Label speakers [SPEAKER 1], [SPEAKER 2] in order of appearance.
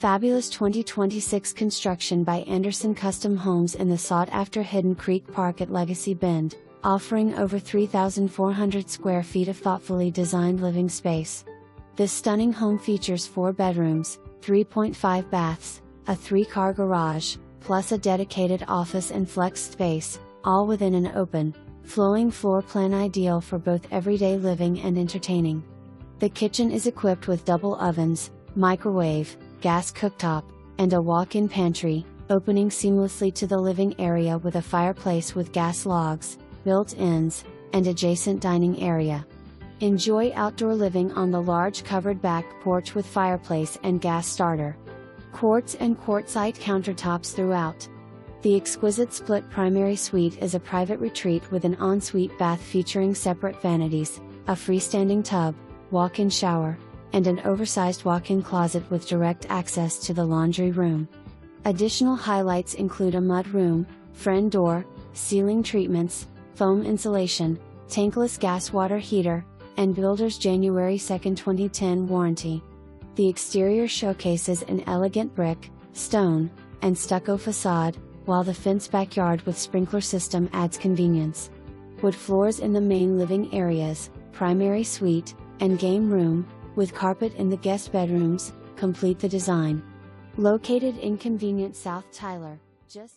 [SPEAKER 1] Fabulous 2026 construction by Anderson Custom Homes in the sought-after Hidden Creek Park at Legacy Bend, offering over 3,400 square feet of thoughtfully designed living space. This stunning home features 4 bedrooms, 3.5 baths, a 3-car garage, plus a dedicated office and flex space, all within an open, flowing floor plan ideal for both everyday living and entertaining. The kitchen is equipped with double ovens, microwave, gas cooktop, and a walk-in pantry, opening seamlessly to the living area with a fireplace with gas logs, built-ins, and adjacent dining area. Enjoy outdoor living on the large covered back porch with fireplace and gas starter. Quartz and Quartzite countertops throughout. The exquisite split primary suite is a private retreat with an ensuite bath featuring separate vanities, a freestanding tub, walk-in shower, and an oversized walk-in closet with direct access to the laundry room. Additional highlights include a mud room, friend door, ceiling treatments, foam insulation, tankless gas water heater, and builder's January 2, 2010 warranty. The exterior showcases an elegant brick, stone, and stucco facade, while the fenced backyard with sprinkler system adds convenience. Wood floors in the main living areas, primary suite, and game room, with carpet in the guest bedrooms, complete the design. Located in convenient South Tyler, just